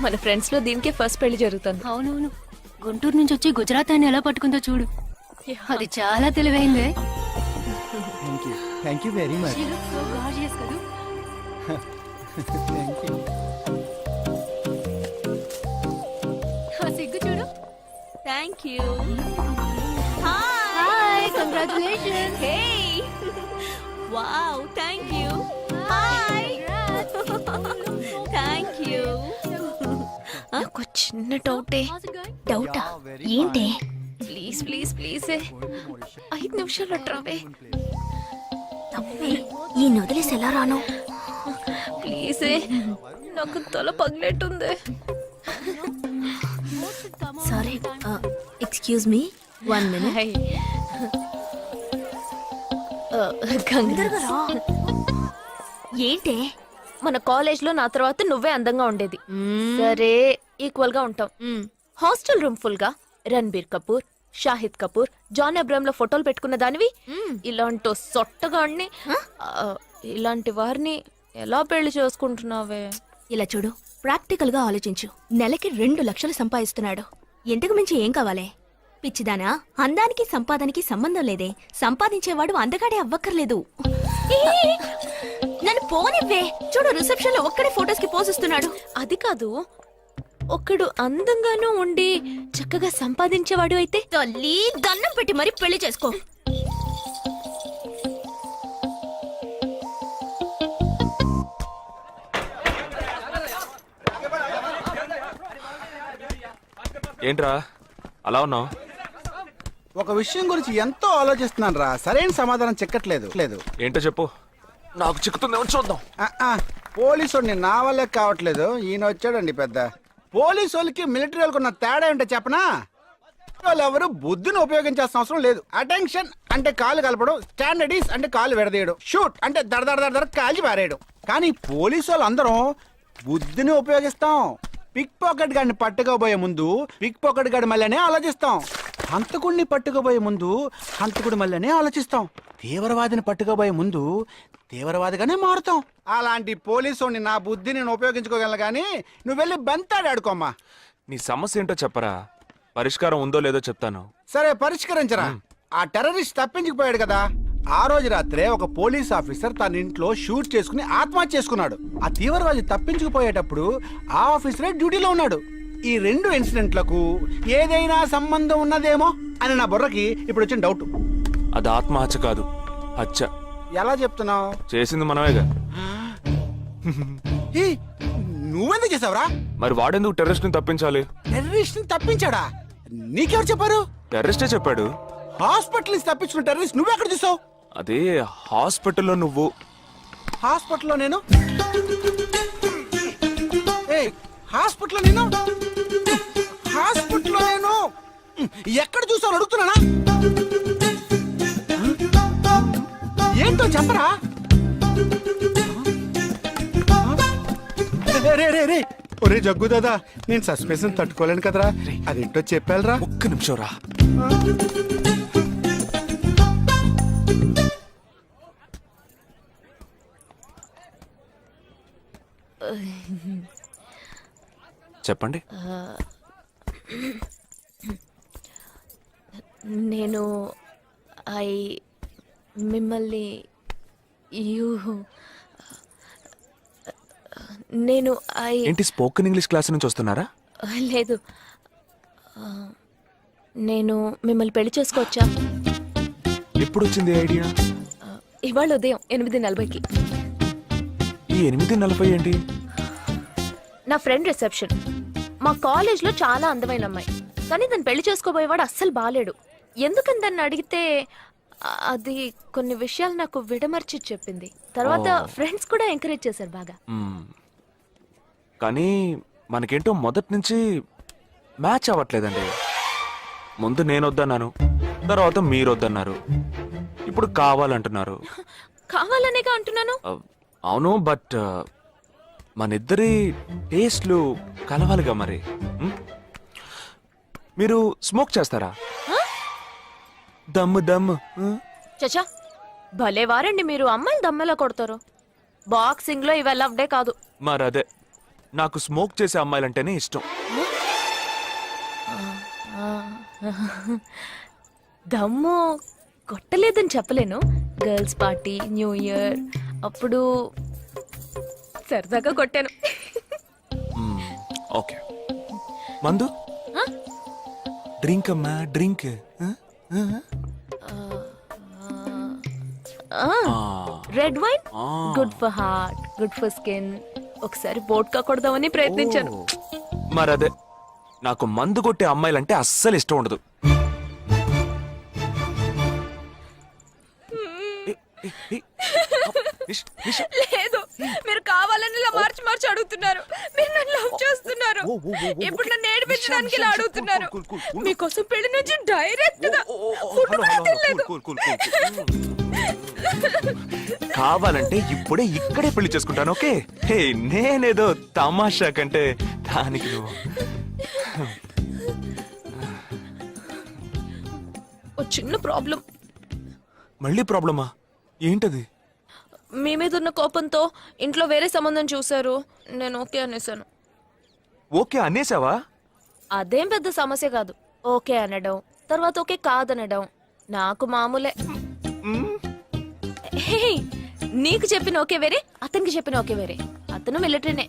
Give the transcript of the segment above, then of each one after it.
మన ఫ్రెండ్స్ లో దీనికే ఫస్ట్ పెళ్లి జరుగుతుంది. అవునవును, గుంటూరు నుంచి వచ్చి గుజరాత్ అని ఎలా పట్టుకుందో చూడు. అది చాలా తెలివైందే. Thank you very much. She looks so gorgeous కదూ. Thank you. ఆ సిగ్గు చూడు. Thank you. Hi, congratulations. Hey wow, thank you. Hi, thank you. నాకు చిన్న డౌటే. డౌటా? ఏంటి? ప్లీజ్ ప్లీజ్ ప్లీజ్ 5 నిమిషాలు ట్రావే. ఈ నొదిలేసి ఎలా రాను? ప్లీజ్, నాకు తల పగిలేట్టుంది. Sorry, excuse me, 1 minute. ఏంటి? మన కాలేజ్ లో నా తర్వాత నువ్వే అందంగా ఉండేది. సరే, ఈక్వల్ గా ఉంటాం. హాస్టల్ రూమ్ ఫుల్ గా రణబీర్ కపూర్, షాహిద్ కపూర్, జాన్ అబ్రామ్ లో ఫోటోలు పెట్టుకున్న దానివి ఇలాంటి సొట్టగాడిని, ఇలాంటి వారిని ఎలా పెళ్లి చేసుకుంటున్నావే? ఇలా చూడు, ప్రాక్టికల్ గా ఆలోచించు. నెలకి 2 లక్షలు సంపాదిస్తున్నాడు. ఎంతకు మించి ఏం కావాలే? పిచ్చిదానా, అందానికి సంపాదనకి సంబంధం లేదే. సంపాదించేవాడు అందగాడే అవ్వక్కర్లేదు. నన్ను పోనివ్వే. చూడు, రిసెప్షన్ లో ఒక్కడే ఫోటోస్ కి పోసిస్తున్నాడు. అది కాదు, ఒకడు అందంగానూ ఉండి చక్కగా సంపాదించేవాడు అయితే తల్లి దండం పెట్టి మరీ పెళ్లి చేసుకో. ఏంట్రా అలా ఉన్నావు? ఒక విషయం గురించి ఎంతో ఆలోచిస్తున్నాను రా, సరైన సమాధానం చిక్కట్లేదు. ఏంటో చెప్పు, నాకు చిక్కుతుందేమో చూద్దాం. పోలీసు వాడిని నా వల్లే కావట్లేదు. ఈయన వచ్చాడండి పెద్ద. పోలీసు వాళ్ళకి మిలిటరీ వాళ్ళకి ఉన్న తేడా ఏంటో చెప్పనా? వాళ్ళు ఎవరు బుద్ధిని ఉపయోగించాల్సిన అవసరం లేదు. అటెన్షన్ అంటే కాలు కలపడం, స్టాండర్డీస్ అంటే కాలు విడదీయడం, షూట్ అంటే దడ కాల్చి పారేయడం. కానీ పోలీసు వాళ్ళు అందరం బుద్ధిని ఉపయోగిస్తాం. పిక్ పాకెట్ గాడిని పట్టుకోబోయే ముందు పిక్ పాకెట్ గాడి మళ్ళీనే ఆలోచిస్తాం. హంతకుడిని పట్టుకోబోయే ముందు హంతకుడి మళ్ళీనే ఆలోచిస్తాం. తీవ్రవాదిని పట్టుకోబోయే ముందు తీవ్రవాదిగానే మారుతాం. అలాంటి పోలీసుని నా బుద్ధిని నేను ఉపయోగించుకోగలను, కానీ నువ్వు వెళ్ళి బంతాడు ఆడుకోమ్మా. నీ సమస్య ఏంటో చెప్పరా, పరిష్కారం ఉందో లేదో చెప్తాను. సరే, పరిష్కరించరా. ఆ టెర్రరిస్ట్ తప్పించుకుపోయాడు కదా, ఆ రోజు రాత్రే ఒక పోలీస్ ఆఫీసర్ తన ఇంట్లో షూట్ చేసుకుని ఆత్మహత్య చేసుకున్నాడు. ఆ తీవ్రవాది తప్పించుకుపోయేటప్పుడు ఆ ఆఫీసరే డ్యూటీలో ఉన్నాడు. ఈ 2 ఇన్సిడెంట్లకు ఏదైనా సంబంధం ఉన్నదేమో అని నా బుర్రకి ఇప్పుడు వచ్చిన డౌట్. అది ఆత్మహత్య కాదు, హత్య. ఎలా చెప్తున్నావు? చేసింది మనమేగా. నువ్వెందుకు చేసావురా? మరి వాడెందుకు టెర్రరిస్ట్ ని తప్పించాలి? టెర్రరిస్ట్ ని తప్పించాడా? నీకెవరు చెప్పారు? టెర్రరిస్టే చెప్పాడు. హాస్పిటల్ నుంచి తప్పించుకున్న టెర్రరిస్ట్ నువ్వెక్కడ చూసావు? అదే హాస్పిటల్లో నువ్వు. హాస్పిటల్లో నేను? హాస్పిటల్లో నేను? హాస్పిటల్లో నేను ఎక్కడ చూసావు అడుగుతున్నానా? ఏంటో చెప్పరా? ఒరే జగ్గు దాదా, నేను సస్పెన్షన్ తట్టుకోలేను కదరా. అదేంటో చెప్పాలరా. ఒక్క నిమిషం రా. చెప్పండి. నేను మిమ్మల్ని నేను ఏంటి, స్పోకెన్ ఇంగ్లీష్ క్లాస్ నుంచి వస్తున్నారా? లేదు, నేను మిమ్మల్ని పెళ్లి చేసుకోవచ్చా? ఎప్పుడు వచ్చింది ఐడియా? ఇవాళ ఉదయం 8:40కి. ఈ 8:40 ఏంటి? నా ఫ్రెండ్ రిసెప్షన్. మా కాలేజ్ లో చాలా అందమైన అమ్మాయి, కానీ దాన్ని పెళ్లి చేసుకోబోయేవాడు అస్సలు బాలేడు. ఎందుకని దాన్ని అడిగితే అది కొన్ని విషయాలు నాకు విడమర్చి చెప్పింది. తర్వాత ఫ్రెండ్స్ కూడా ఎంకరేజ్ చేశారు బాగా. కానీ మనకేంటో మొదటి నుంచి మ్యాచ్ అవ్వట్లేదండి. ముందు నేను వద్దన్నాను, తర్వాత మీరు వద్దన్నారు, ఇప్పుడు కావాలంటున్నారు. కావాలనేగా అంటున్నాను. అవును, బట్ మనిద్దరి టేస్ట్లు కలవాలిగా మరి. మీరు స్మోక్ చేస్తారా? దమ్ము. చచ్చా, భలే వారండి మీరు. అమ్మాయిలు దమ్మెలా కొడతారు. బాక్సింగ్ లో ఇవి అలవ్డే కాదు. మరదే నాకు స్మోక్ చేసే అమ్మాయిలంటేనే ఇష్టం. దమ్ము కొట్టలేదని చెప్పలేను. గర్ల్స్ పార్టీ, న్యూ ఇయర్ అప్పుడు సరదాగా కొట్టాను. ఓకే, మందు ఆ? డ్రింక్ అమ్మా, drink. Red wine good for heart, good for skin. ఒకసారి వోడ్కా కొడదామని ప్రయత్నించాను. మరదే, నాకు మందు కొట్టే అమ్మాయిలంటే అస్సలు ఇష్టం ఉండదు. లేదు, మీరు కావాలని ఇలా మార్చి మార్చి అడుగుతున్నారు. మీరు నన్ను లవ్ చేస్తున్నారు. ఇప్పుడు నన్ను ఏడిపించడానికి ఇలా అడుగుతున్నారు. మీకోసం పెళ్లి నుంచి డైరెక్ట్ గా ఫుడ్ కూడా తినలేదు. కావాలంటే ఇప్పుడే ఇక్కడే పెళ్లి చేసుకుంటాను. ఓకే, హే, నేనేదో తమాషా కంటే దానికి నువ్వు ఓ చిన్న ప్రాబ్లం. మళ్ళీ ప్రాబ్లమా? ఏంటది? మీ మీద ఉన్న కోపంతో ఇంట్లో వేరే సంబంధం చూశారు. నేను ఓకే అనేసాను. ఓకే అనేసావా? అదేం పెద్ద సమస్య కాదు. ఓకే అనడం, తర్వాత ఓకే కాదనడం నాకు మామూలే. హే, నీకు చెప్పిన ఓకే వేరే, అతనికి చెప్పిన ఓకే వేరే. అతను మిలిటరీనే.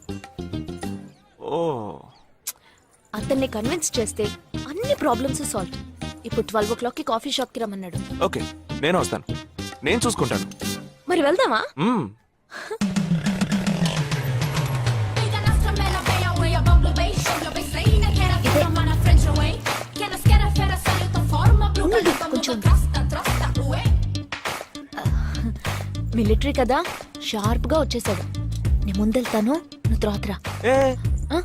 ఓ, అతన్ని కన్విన్స్ చేస్తే అన్ని ప్రాబ్లమ్స్ సాల్వ్. ఇప్పుడు 12 o'clockకి కాఫీ షాప్ కి రమ్మన్నాడు. ఓకే, నేను వస్తాను. నేను చూసుకుంటాను. మరి వెళ్దామా? మ్మ్. మిలిటరీ కదా, షార్ప్ గా వచ్చేసాడు. నేను ముందెళ్తాను, నువ్వు తర్వాత రా. ఏ, ఆ?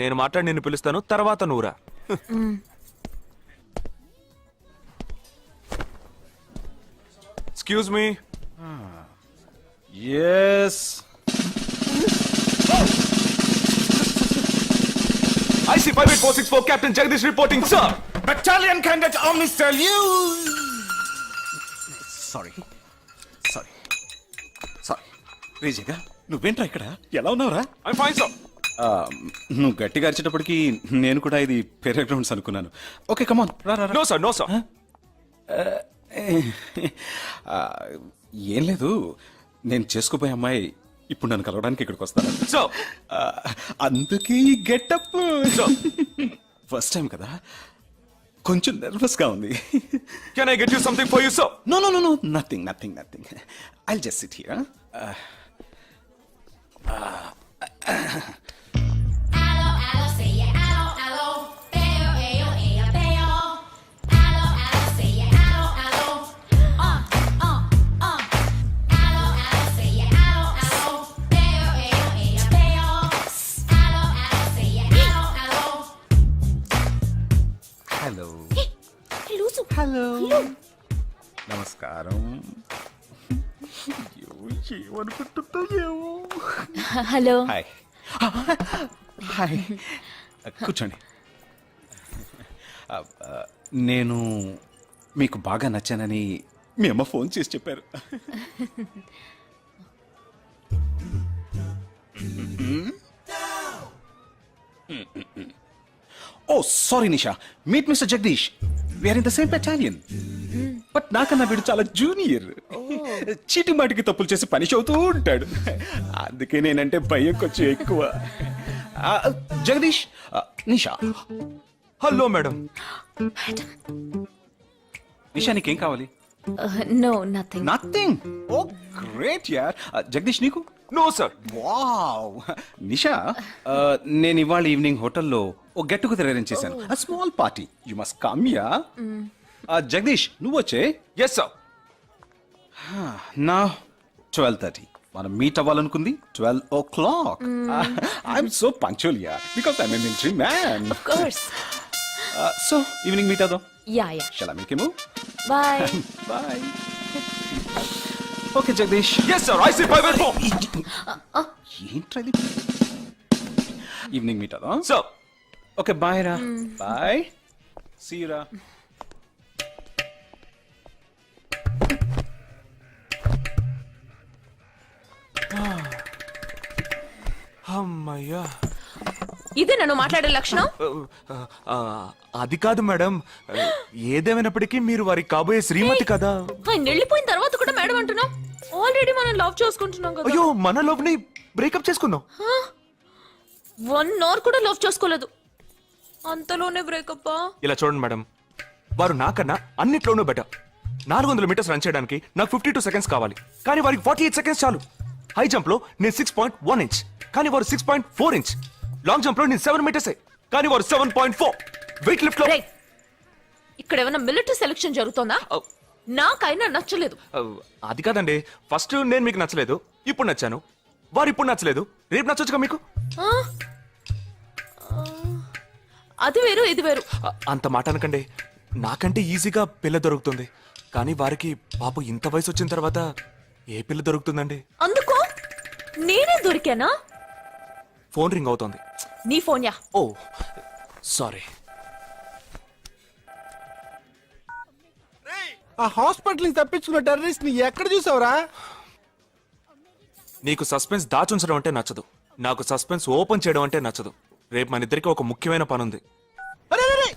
నేను మాట్లాడి నిన్ను పిలుస్తాను, తర్వాత నువ్వురా. Excuse me. Yes, IC 58464 Captain Jagdish reporting, sir. Battalion candidate Omnis tell you. Sorry sorry sorry రేజేగా, నువ్వేంట్రా ఇక్కడ? ఎలా ఉన్నావురా? I'm fine, sir. నువ్వు గట్టిగా అరిచేటప్పటికి నేను కూడా ఇది పెరే గ్రౌండ్స్ అనుకున్నాను. ఓకే, కమాన్, రా రా రా. No, sir. No, sir. ఏం లేదు, నేను చేసుకోబోయే అమ్మాయి ఇప్పుడు నన్ను కలవడానికి ఇక్కడికి వస్తాను. So, అందుకే ఈ గెటప్. ఫస్ట్ టైం కదా, కొంచెం నర్వస్ గా ఉంది. can I get you something for you, sir? No no no no, nothing nothing nothing. I'll just sit here. Hello hello, నమస్కారం. ఏమనుకుంటుందో ఏమో. హలో. హాయ్ హాయ్, కూర్చోండి. నేను మీకు బాగా నచ్చానని మీ అమ్మ ఫోన్ చేసి చెప్పారు. Oh sorry Nisha, meet mister Jagadish. We're in the same battalion. But నాకన్నా వీడు చాలా జూనియర్. చీటి మాటికి తప్పులు చేసి పనిష్ అవుతూ ఉంటాడు. అందుకే నేనంటే భయం కొంచెం ఎక్కువ. జగదీష్, నిషా. Hello madam. నిషా, నీకేం కావాలి? No, nothing. Nothing. Oh great యార్. జగదీష్, నీకు? No, sir. వావ్. నిషా, నేను ఇవాళ ఈవినింగ్ హోటల్లో ఓ గెట్ టుగెదర్ అరేంజ్ చేశాను. Small party, you must come yeah. Jagadish, నువ్వు వచ్చే. Yes, sir. నా 12:30 మనం మీట్ అవ్వాలనుకుంది 12 o'clock. I'm so punctual yeah, because I'm a military man. Of course. So evening meet అవుదాం. Yeah, yeah. Shall I make you move? Bye. Bye. Okay Jagadish. Yes, sir. IC 584. ఏంట్రా ఇది? Evening meet అవుదాం. Sir. Okay, bye రా. Bye, see రా. అమ్మయ్యా. ఇదే నన్ను మాట్లాడే లక్షణం. ఆ, అది కాదు మేడం, ఏదేమైనప్పటికీ మీరు వారి కాబోయే శ్రీమతి కదా. ఆయన వెళ్ళిపోయిన తర్వాత కూడా మేడం అంటున్నావు. ఆల్రెడీ మనం లవ్ చేసుకుంటున్నాం కదా. అయ్యో, మన లవ్ ని బ్రేకప్ చేసుకుందాం. 1 అవర్ కూడా లవ్ చేసుకోలేదు, అంతలోనే బ్రేకప్. ఇలా చూడండి మేడం, వారు నాకన్నా అన్నిట్లోనూ బెటర్. 400 మీటర్స్ రన్ చేయడానికి నాకు 52 సెకండ్స్ కావాలి, కానీ వారికి 48 సెకండ్స్ చాలు. హై జంప్ లో నేను 6.1 ఇంచ్, కానీ వారు 6.4 ఇంచ్. లాంగ్ జంప్ లో నేను 7 మీటర్స్, కానీ వారు 7.4. వెయిట్ లిఫ్ట్ లో ఇక్కడ ఏమైనా మిలిటరీ సెలక్షన్ జరుగుతోందా? నాకైనా నచ్చలేదు. అది కాదండి, ఫస్ట్ నేను మీకు నచ్చలేదు, ఇప్పుడు నచ్చాను. వారు ఇప్పుడు నచ్చలేదు, రేపు నచ్చొచ్చుగా మీకు. ఆ? అది వేరు ఇది వేరు. అంత మాట అనకండి, నాకంటే ఈజీగా పిల్ల దొరుకుతుంది, కానీ వారికి పాపం ఇంత వయసు వచ్చిన తర్వాత ఏ పిల్ల దొరుకుతుందండి? అందుకో నేనే దొరికానా? ఫోన్ రింగ్ అవుతోంది. నీ ఫోన్ యా? ఓ సారీ. ఆ హాస్పిటల్ నుంచి తప్పించుకున్న టెర్రరిస్ట్ ని ఎక్కడ చూసావురా? నీకు సస్పెన్స్ దాచుంచడం అంటే నచ్చదు, నాకు సస్పెన్స్ ఓపెన్ చేయడం అంటే నచ్చదు. రేపు మన ఇద్దరికి ఒక ముఖ్యమైన పని ఉంది. అరే, అరే, అరే.